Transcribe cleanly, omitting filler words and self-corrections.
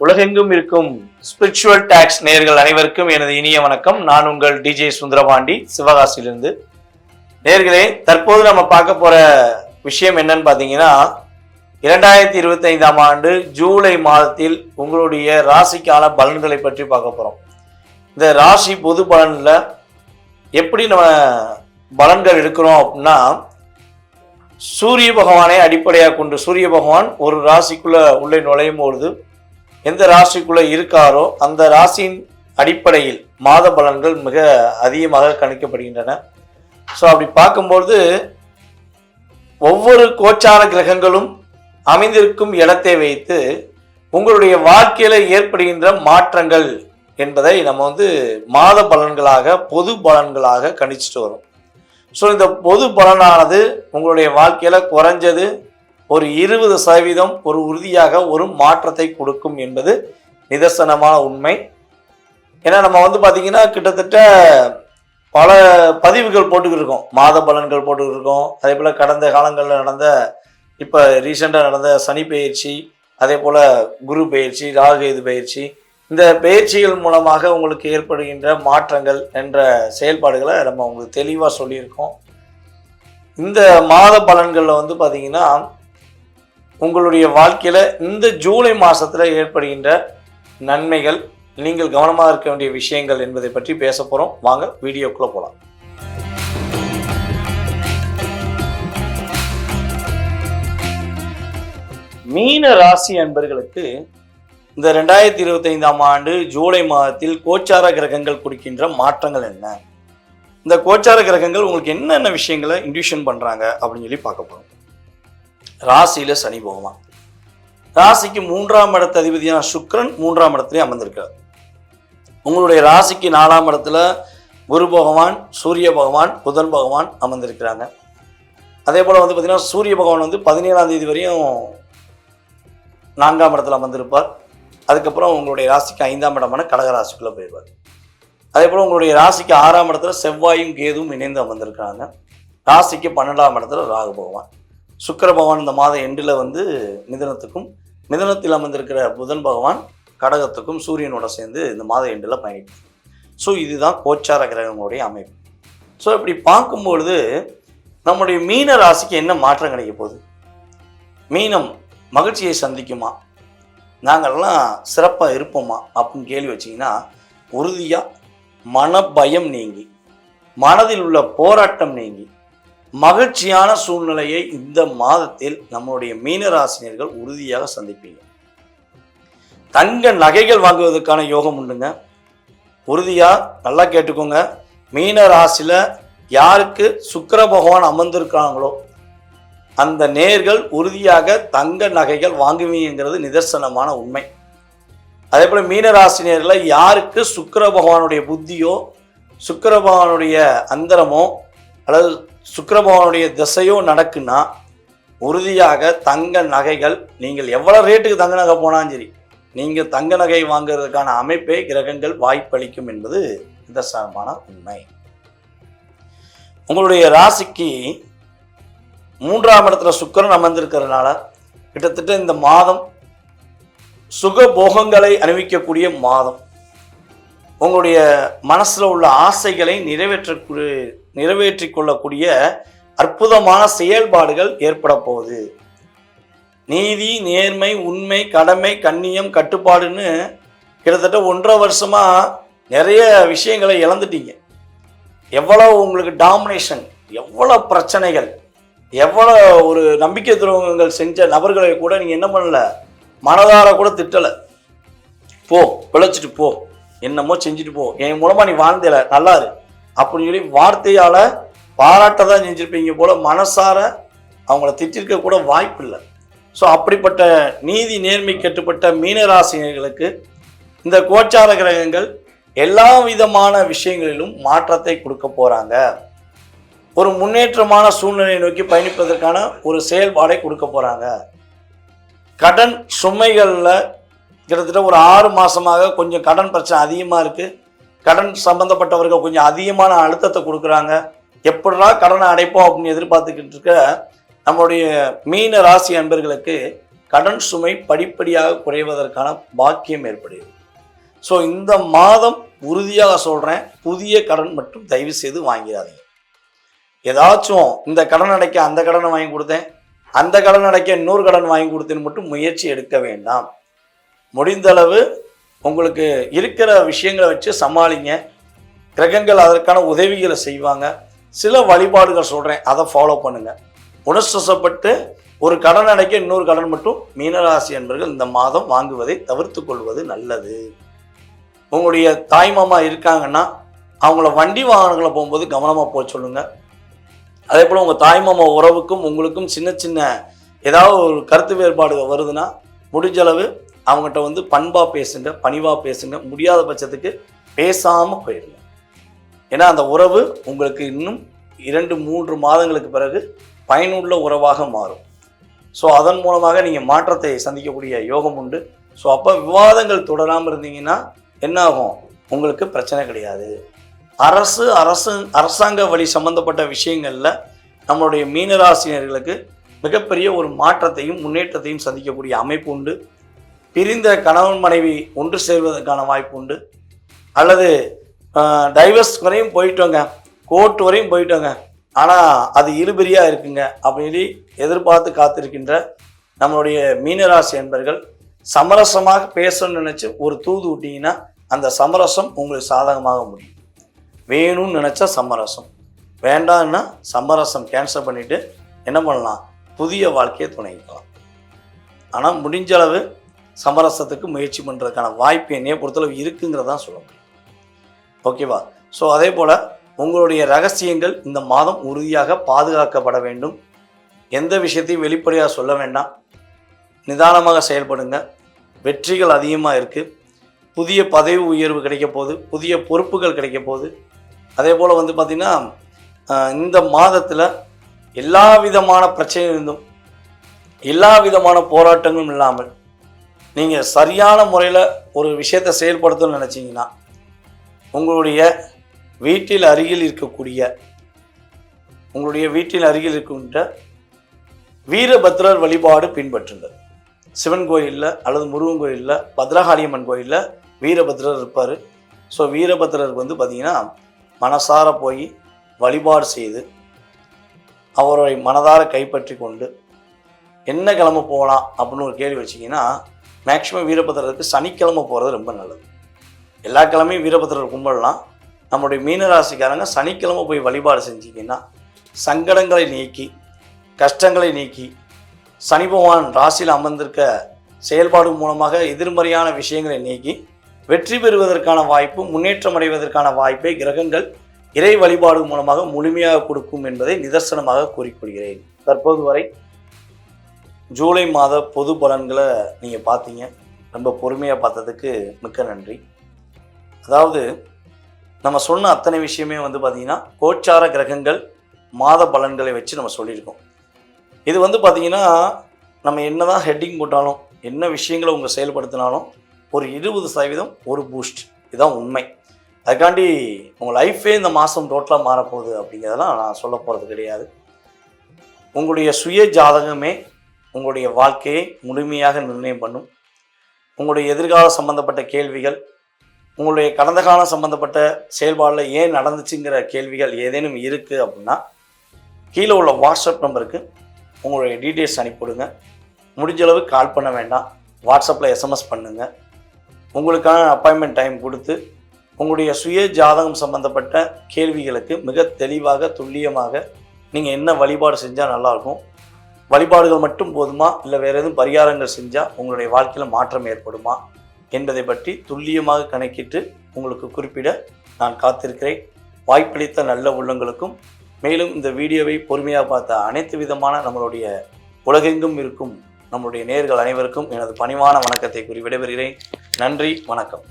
உலகெங்கும் இருக்கும் spiritual tax நேயர்கள் அனைவருக்கும் எனது இனிய வணக்கம். நான் உங்கள் டிஜே சுந்தரபாண்டி, சிவகாசியிலிருந்து. நேயர்களே, தற்போது நம்ம பார்க்க போற விஷயம் என்னன்னு பார்த்தீங்கன்னா, 2025ஆம் ஆண்டு ஜூலை மாதத்தில் உங்களுடைய ராசிக்கான பலன்களை பற்றி பார்க்க போறோம். இந்த ராசி பொது பலன்ல எப்படி நம்ம பலன்கள் எடுக்கிறோம் அப்படின்னா, சூரிய பகவானை அடிப்படையாக கொண்டு சூரிய பகவான் ஒரு ராசிக்குள்ள உள்ளே நுழையும் பொழுது எந்த ராசிக்குள்ள இருக்காரோ அந்த ராசியின் அடிப்படையில் மாத பலன்கள் மிக அதிகமாக கணிக்கப்படுகின்றன. ஸோ அப்படி பார்க்கும்பொழுது ஒவ்வொரு கோச்சார கிரகங்களும் அமைந்திருக்கும் இடத்தை வைத்து உங்களுடைய வாழ்க்கையில ஏற்படுகின்ற மாற்றங்கள் என்பதை நம்ம மாத பலன்களாக பொது பலன்களாக கணிச்சிட்டு வரோம். ஸோ இந்த பொது பலனானது உங்களுடைய வாழ்க்கையில குறைஞ்சது ஒரு 20% ஒரு உறுதியாக ஒரு மாற்றத்தை கொடுக்கும் என்பது நிதர்சனமான உண்மை. ஏன்னா நம்ம பார்த்தீங்கன்னா கிட்டத்தட்ட பல பதிவுகள் போட்டுக்கிட்டு இருக்கோம், மாத பலன்கள் போட்டுக்கிட்டு இருக்கோம். அதே போல் கடந்த காலங்களில் நடந்த இப்போ ரீசெண்டாக நடந்த சனி பயிற்சி, அதே போல் குரு பயிற்சி, ராகு பயிற்சி, இந்த பயிற்சிகள் மூலமாக உங்களுக்கு ஏற்படுகின்ற மாற்றங்கள் என்ற செயல்பாடுகளை நம்ம உங்களுக்கு தெளிவாக சொல்லியிருக்கோம். இந்த மாத பலன்களில் பார்த்தீங்கன்னா உங்களுடைய வாழ்க்கையில் இந்த ஜூலை மாதத்தில் ஏற்படுகின்ற நன்மைகள், நீங்கள் கவனமாக இருக்க வேண்டிய விஷயங்கள் என்பதை பற்றி பேச போகிறோம். வாங்க வீடியோக்குள்ளே போகலாம். மீன ராசி அன்பர்களுக்கு இந்த 2025ஆம் ஆண்டு ஜூலை மாதத்தில் கோச்சார கிரகங்கள் கொடுக்கின்ற மாற்றங்கள் என்ன, இந்த கோச்சார கிரகங்கள் உங்களுக்கு என்னென்ன விஷயங்களை இன்டியூஷன் பண்ணுறாங்க அப்படின்னு சொல்லி பார்க்க போகிறோம். ராசியில் சனி பகவான், ராசிக்கு 3ஆம் இடத்து அதிபதியான சுக்கிரன் 3ஆம் இடத்துலேயே அமர்ந்திருக்கிறார். உங்களுடைய ராசிக்கு 4ஆம் இடத்துல குரு பகவான், சூரிய பகவான், புதன் பகவான் அமர்ந்திருக்கிறாங்க. அதே போல் பார்த்தீங்கன்னா சூரிய பகவான் 17ஆம் தேதி வரையும் 4ஆம் இடத்துல அமர்ந்திருப்பார். அதுக்கப்புறம் உங்களுடைய ராசிக்கு 5ஆம் இடமான கடக ராசிக்குள்ளே போயிடுவார். அதே போல் உங்களுடைய ராசிக்கு 6ஆம் இடத்துல செவ்வாயும் கேதுவும் இணைந்து அமர்ந்திருக்கிறாங்க. ராசிக்கு 12ஆம் இடத்துல ராகு பகவான், சுக்கிர பகவான் இந்த மாத எண்டில் மிதுனத்துக்கும், மிதுனத்தில் அமர்ந்திருக்கிற புதன் பகவான் கடகத்துக்கும் சூரியனோட சேர்ந்து இந்த மாத எண்டில் பயணிக்கும். ஸோ இதுதான் கோச்சார கிரகங்களுடைய அமைப்பு. ஸோ இப்படி பார்க்கும்பொழுது நம்முடைய மீன ராசிக்கு என்ன மாற்றம் கிடைக்க போகுது? மீனம் மகிழ்ச்சியை சந்திக்குமா, நாங்கள்லாம் சிறப்பாக இருப்போமா அப்படின்னு கேள்வி வச்சிங்கன்னா, உறுதியாக மனபயம் நீங்கி, மனதில் உள்ள போராட்டம் நீங்கி, மகிழ்ச்சியான சூழ்நிலையை இந்த மாதத்தில் நம்முடைய மீனராசினியர்கள் உறுதியாக சந்திப்பீங்க. தங்க நகைகள் வாங்குவதற்கான யோகம் உண்டுங்க. உறுதியாக நல்லா கேட்டுக்கோங்க. மீன ராசியில் யாருக்கு சுக்கிர பகவான் அமர்ந்திருக்காங்களோ அந்த நேர்கள் உறுதியாக தங்க நகைகள் வாங்குவீங்கிறது நிதர்சனமான உண்மை. அதே போல் மீனராசினியர்களை யாருக்கு சுக்கிர பகவானுடைய புத்தியோ, சுக்கிர பகவானுடைய அந்தரமோ அல்லது சுக்கிர பகவானுடைய திசையோ நடக்குன்னா உறுதியாக தங்க நகைகள், நீங்கள் எவ்வளோ ரேட்டுக்கு தங்க நகை போனாலும் சரி, நீங்கள் தங்க நகை வாங்குறதுக்கான அமைப்பை கிரகங்கள் வாய்ப்பளிக்கும் என்பது நிதர்சனமான உண்மை. உங்களுடைய ராசிக்கு 3ஆம் இடத்துல சுக்கிரன் அமர்ந்திருக்கிறதுனால கிட்டத்தட்ட இந்த மாதம் சுகபோகங்களை அனுபவிக்கக்கூடிய மாதம். உங்களுடைய மனசில் உள்ள ஆசைகளை நிறைவேற்றி கொள்ளக்கூடிய அற்புதமான செயல்பாடுகள் ஏற்பட போகுது. நீதி, நேர்மை, உண்மை, கடமை, கண்ணியம், கட்டுப்பாடுன்னு கிட்டத்தட்ட 1.5 வருஷமாக நிறைய விஷயங்களை இழந்துட்டீங்க. எவ்வளோ உங்களுக்கு டாமினேஷன், எவ்வளோ பிரச்சனைகள், எவ்வளோ ஒரு நம்பிக்கை துரோகங்கள் செஞ்ச நபர்களை கூட நீங்கள் என்ன பண்ணல, மனதார கூட திட்டலை. போ, பிழைச்சிட்டு போ, என்னமோ செஞ்சுட்டு போ, என் மூலமாக நீ வாழ்ந்தல நல்லா இரு அப்படின்னு சொல்லி வார்த்தையால் பாராட்ட தான் செஞ்சுருப்பீங்க போல, மனசார அவங்கள திட்டிருக்க கூட வாய்ப்பு இல்லை. ஸோ அப்படிப்பட்ட நீதி நேர்மை கட்டுப்பட்ட மீனராசினியர்களுக்கு இந்த கோச்சார கிரகங்கள் எல்லா விதமான விஷயங்களிலும் மாற்றத்தை கொடுக்க போகிறாங்க. ஒரு முன்னேற்றமான சூழ்நிலையை நோக்கி பயணிப்பதற்கான ஒரு செயல்பாடை கொடுக்க போகிறாங்க. கடன் சுமைகளில் கிட்டத்தட்ட ஒரு 6 மாதமாக கொஞ்சம் கடன் பிரச்சனை அதிகமாக இருக்குது. கடன் சம்பந்தப்பட்டவர்கள் கொஞ்சம் அதிகமான அழுத்தத்தை கொடுக்குறாங்க. எப்படினா கடனை அடைப்போம் அப்படின்னு எதிர்பார்த்துக்கிட்டு இருக்க நம்மளுடைய மீன ராசி அன்பர்களுக்கு கடன் சுமை படிப்படியாக குறைவதற்கான பாக்கியம் ஏற்படுகிறது. ஸோ இந்த மாதம் உறுதியாக சொல்கிறேன், புதிய கடன் மட்டும் தயவு செய்து வாங்கிறாதீங்க. ஏதாச்சும் இந்த கடன் அடைக்க அந்த கடனை வாங்கி கொடுத்தேன், அந்த கடன் அடைக்க இன்னொரு கடன் வாங்கி கொடுத்தேன்னு மட்டும் முயற்சி எடுக்க வேண்டாம். முடிந்தளவு உங்களுக்கு இருக்கிற விஷயங்களை வச்சு சமாளிங்க. கிரகங்கள் அதற்கான உதவிகளை செய்வாங்க. சில வழிபாடுகள் சொல்கிறேன், அதை ஃபாலோ பண்ணுங்கள். உணர்ச்சிப்பட்டு ஒரு கடன் அடைக்க இன்னொரு கடன் மட்டும் மீனராசி என்பவர்கள் இந்த மாதம் வாங்குவதை தவிர்த்து கொள்வது நல்லது. உங்களுடைய தாய்மாமா இருக்காங்கன்னா அவங்கள வண்டி வாகனங்களை போகும்போது கவனமாக போக சொல்லுங்கள். அதே போல் உங்கள் தாய்மாமா உறவுக்கும் உங்களுக்கும் சின்ன சின்ன ஏதாவது ஒரு கருத்து வேறுபாடு வருதுன்னா முடிஞ்சளவு அவங்ககிட்ட பண்பாக பேசுங்க, பணிவாக பேசுங்க. முடியாத பட்சத்துக்கு பேசாமல் போயிடுங்க. ஏன்னா அந்த உறவு உங்களுக்கு இன்னும் 2-3 மாதங்களுக்கு பிறகு பயனுள்ள உறவாக மாறும். ஸோ அதன் மூலமாக நீங்கள் மாற்றத்தை சந்திக்கக்கூடிய யோகம் உண்டு. ஸோ அப்போ விவாதங்கள் தொடராமல் இருந்தீங்கன்னா என்ன ஆகும்? உங்களுக்கு பிரச்சனை கிடையாது. அரசாங்க வழி சம்பந்தப்பட்ட விஷயங்களில் நம்மளுடைய மீனராசினியர்களுக்கு மிகப்பெரிய ஒரு மாற்றத்தையும் முன்னேற்றத்தையும் சந்திக்கக்கூடிய அமைப்பு உண்டு. பிரிந்த கணவன் மனைவி ஒன்று சேர்வதற்கான வாய்ப்பு உண்டு. அல்லது டைவர்ஸ் வரையும் போயிட்டோங்க, கோர்ட் வரையும் போயிட்டோங்க, ஆனால் அது இழுபறியாக இருக்குங்க அப்படின்னு எதிர்பார்த்து காத்திருக்கின்ற நம்மளுடைய மீனராசி என்பர்கள் சமரசமாக பேசணும்னு நினச்சி ஒரு தூது விட்டீங்கன்னா அந்த சமரசம் உங்களுக்கு சாதகமாக முடியும். வேணும்னு நினச்சா சமரசம், வேண்டாம்னா சமரசம் கேன்சல் பண்ணிவிட்டு என்ன பண்ணலாம்? புதிய வாழ்க்கையை துணைக்கலாம். ஆனால் முடிஞ்சளவு சமரசத்துக்கு முயற்சி பண்ணுறதுக்கான வாய்ப்பு என்னையை பொறுத்தளவு இருக்குங்கிறதான் சொல்ல முடியும். ஓகேவா? ஸோ அதே போல் உங்களுடைய ரகசியங்கள் இந்த மாதம் உறுதியாக பாதுகாக்கப்பட வேண்டும். எந்த விஷயத்தையும் வெளிப்படையாக சொல்ல வேண்டாம். நிதானமாக செயல்படுங்க. வெற்றிகள் அதிகமாக இருக்குது. புதிய பதவி உயர்வு கிடைக்க போகுது, புதிய பொறுப்புகள் கிடைக்க போகுது. அதே போல் பார்த்திங்கன்னா இந்த மாதத்தில் எல்லா விதமான பிரச்சனையும் இருந்தும் எல்லா விதமான போராட்டங்களும் இல்லாமல் நீங்கள் சரியான முறையில் ஒரு விஷயத்தை செயல்படுத்தணும்னு நினச்சிங்கன்னா உங்களுடைய வீட்டில் அருகில் இருக்கின்ற வீரபத்ரர் வழிபாடு பின்பற்றுங்கள். சிவன் கோயிலில் அல்லது முருகன் கோயிலில், பத்ரகாளியம்மன் கோயிலில் வீரபத்ரர் இருப்பார். ஸோ வீரபத்ரருக்கு பார்த்திங்கன்னா மனசார போய் வழிபாடு செய்து அவரை மனதார கைப்பற்றி கொண்டு என்ன கிழமை போகலாம் அப்படின்னு ஒரு கேள்வி வச்சிங்கன்னா மேக்சிமம் வீரபத்ரருக்கு சனிக்கிழமை போகிறது ரொம்ப நல்லது. எல்லா கிழமையும் வீரபத்ரர் கும்பிடலாம். நம்முடைய மீனராசிக்காரங்க சனிக்கிழமை போய் வழிபாடு செஞ்சிங்கன்னா சங்கடங்களை நீக்கி, கஷ்டங்களை நீக்கி, சனி பகவான் ராசியில் அமர்ந்திருக்க செயல்பாடு மூலமாக எதிர்மறையான விஷயங்களை நீக்கி வெற்றி பெறுவதற்கான வாய்ப்பு, முன்னேற்றம் அடைவதற்கான வாய்ப்பை கிரகங்கள் இறை வழிபாடு மூலமாக முழுமையாக கொடுக்கும் என்பதை நிதர்சனமாக கூறிக்கொள்கிறேன். தற்போது வரை ஜூலை மாத பொது பலன்களை நீங்கள் பார்த்தீங்க. ரொம்ப பொறுமையாக பார்த்ததுக்கு மிக்க நன்றி. அதாவது நம்ம சொன்ன அத்தனை விஷயமே பார்த்திங்கன்னா கோச்சார கிரகங்கள் மாத பலன்களை வச்சு நம்ம சொல்லியிருக்கோம். இது பார்த்திங்கன்னா நம்ம என்ன தான் ஹெட்டிங் போட்டாலும், என்ன விஷயங்களை உங்கள் செயல்படுத்தினாலும் ஒரு 20% ஒரு பூஸ்ட். இதுதான் உண்மை. அதுக்காண்டி உங்கள் லைஃபே இந்த மாதம் டோட்டலாக மாறப்போகுது அப்படிங்கிறதெல்லாம் நான் சொல்ல போகிறது கிடையாது. உங்களுடைய சுய ஜாதகமே உங்களுடைய வாழ்க்கையை முழுமையாக நிர்ணயம் பண்ணும். உங்களுடைய எதிர்கால சம்பந்தப்பட்ட கேள்விகள், உங்களுடைய கடந்த காலம் சம்பந்தப்பட்ட செயல்பாடில் ஏன் நடந்துச்சுங்கிற கேள்விகள் ஏதேனும் இருக்குது அப்படின்னா கீழே உள்ள வாட்ஸ்அப் நம்பருக்கு உங்களுடைய டீட்டெயில்ஸ் அனுப்பிவிடுங்க. முடிஞ்சளவு கால் பண்ண வேண்டாம், வாட்ஸ்அப்பில் எஸ்எம்எஸ் பண்ணுங்கள். உங்களுக்கான அப்பாயின்மெண்ட் டைம் கொடுத்து உங்களுடைய சுய ஜாதகம் சம்பந்தப்பட்ட கேள்விகளுக்கு மிக தெளிவாக துல்லியமாக நீங்கள் என்ன வழிபாடு செஞ்சால் நல்லாயிருக்கும், வழிபாடுகள் மட்டும் போதுமா இல்லை வேறு எதுவும் பரிகாரங்கள் செஞ்சால் உங்களுடைய வாழ்க்கையில் மாற்றம் ஏற்படுமா என்பதை பற்றி துல்லியமாக கணக்கிட்டு உங்களுக்கு குறிப்பிட நான் காத்திருக்கிறேன். வாய்ப்பளித்த நல்ல உள்ளங்களுக்கும் மேலும் இந்த வீடியோவை பொறுமையாக பார்த்த அனைத்து விதமான நம்மளுடைய உலகெங்கும் இருக்கும் நம்முடைய நேயர்கள் அனைவருக்கும் எனது பணிவான வணக்கத்தை கூறி விடைபெறுகிறேன். நன்றி, வணக்கம்.